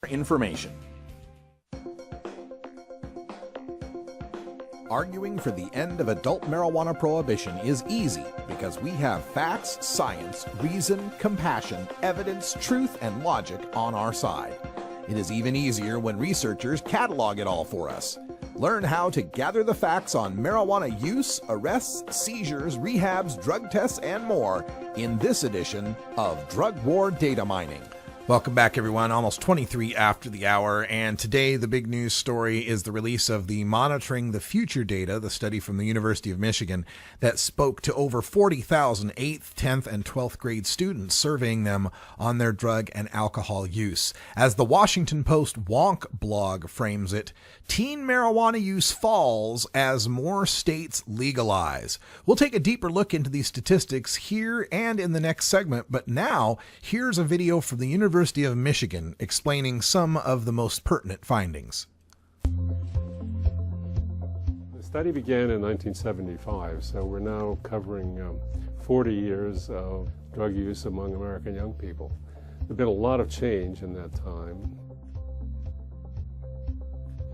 information. Arguing for the end of adult marijuana prohibition is easy because we have facts, science, reason, compassion, evidence, truth, and logic on our side. It is even easier when researchers catalog it all for us. Learn how to gather the facts on marijuana use, arrests, seizures, rehabs, drug tests, and more in this edition of Drug War Data Mining. Welcome back, everyone. Almost 23 after the hour, and today the big news story is the release of the Monitoring the Future data, the study from the University of Michigan that spoke to over 40,000 8th, 10th, and 12th grade students, surveying them on their drug and alcohol use. As the Washington Post Wonk blog frames it, teen marijuana use falls as more states legalize. We'll take a deeper look into these statistics here and in the next segment, but now here's a video from the University of Michigan explaining some of the most pertinent findings. The study began in 1975, so we're now covering 40 years of drug use among American young people. There's been a lot of change in that time.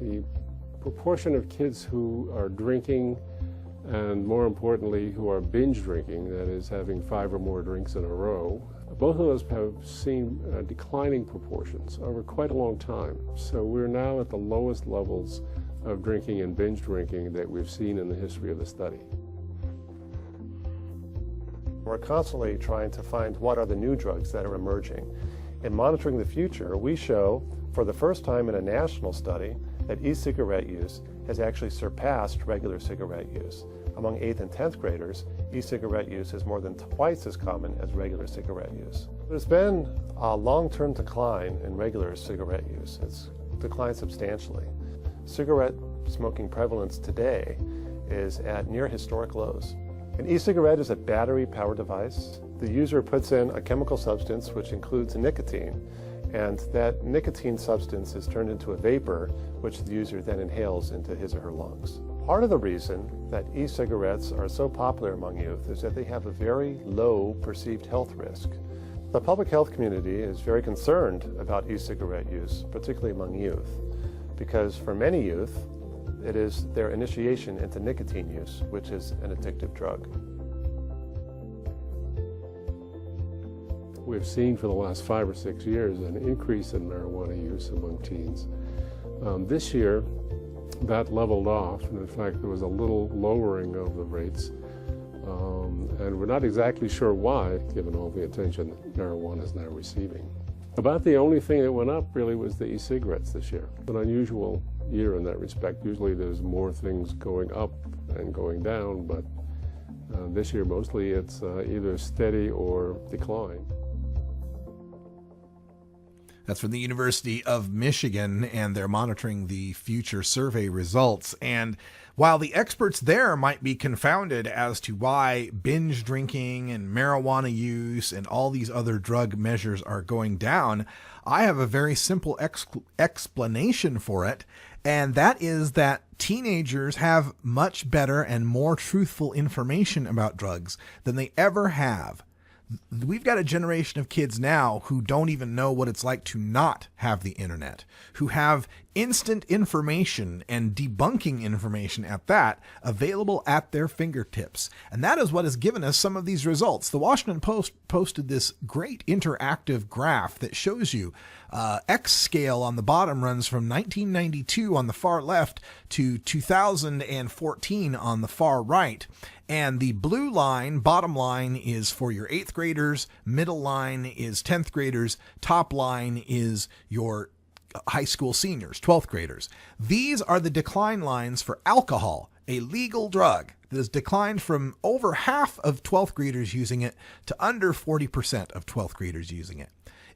The proportion of kids who are drinking, and more importantly, who are binge drinking, that is, having 5 or more drinks in a row, both of those have seen declining proportions over quite a long time. So we're now at the lowest levels of drinking and binge drinking that we've seen in the history of the study. We're constantly trying to find what are the new drugs that are emerging. In Monitoring the Future, we show for the first time in a national study that e-cigarette use has actually surpassed regular cigarette use. Among 8th and 10th graders, e-cigarette use is more than twice as common as regular cigarette use. There's been a long-term decline in regular cigarette use. It's declined substantially. Cigarette smoking prevalence today is at near historic lows. An e-cigarette is a battery-powered device. The user puts in a chemical substance which includes nicotine, and that nicotine substance is turned into a vapor, which the user then inhales into his or her lungs. Part of the reason that e-cigarettes are so popular among youth is that they have a very low perceived health risk. The public health community is very concerned about e-cigarette use, particularly among youth, because for many youth, it is their initiation into nicotine use, which is an addictive drug. We've seen for the last 5 or 6 years an increase in marijuana use among teens. This year, that leveled off, and in fact there was a little lowering of the rates, and we're not exactly sure why, given all the attention that marijuana is now receiving. About the only thing that went up really was the e-cigarettes this year. An unusual year in that respect. Usually there's more things going up and going down, but this year mostly it's either steady or decline. That's from the University of Michigan, and they're monitoring the future survey results. And while the experts there might be confounded as to why binge drinking and marijuana use and all these other drug measures are going down, I have a very simple explanation for it. And that is that teenagers have much better and more truthful information about drugs than they ever have. We've got a generation of kids now who don't even know what it's like to not have the internet, who have instant information and debunking information at that available at their fingertips. And that is what has given us some of these results. The Washington Post posted this great interactive graph that shows you X scale on the bottom runs from 1992 on the far left to 2014 on the far right. And the blue line, bottom line, is for your 8th graders, middle line is 10th graders, top line is your high school seniors, 12th graders. These are the decline lines for alcohol, a legal drug that has declined from over half of 12th graders using it to under 40% of 12th graders using it.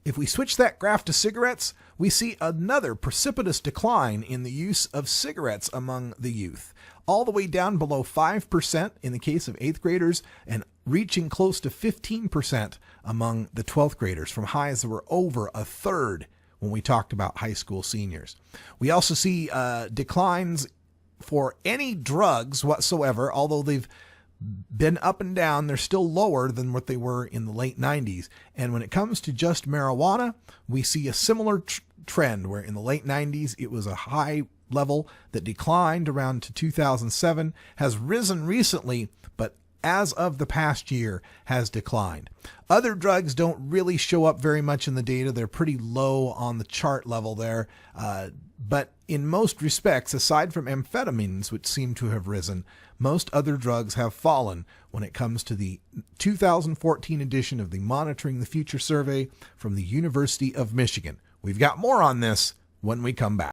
If we switch that graph to cigarettes, we see another precipitous decline in the use of cigarettes among the youth, all the way down below 5% in the case of 8th graders and reaching close to 15% among the 12th graders, from highs that were over a third when we talked about high school seniors. We also see declines for any drugs whatsoever, although they've been up and down. They're still lower than what they were in the late 90s. And when it comes to just marijuana, we see a similar trend where in the late 90s it was a high level that declined around to 2007, has risen recently, but as of the past year has declined. Other drugs don't really show up very much in the data. They're pretty low on the chart level there. But in most respects, aside from amphetamines, which seem to have risen, most other drugs have fallen when it comes to the 2014 edition of the Monitoring the Future survey from the University of Michigan. We've got more on this when we come back.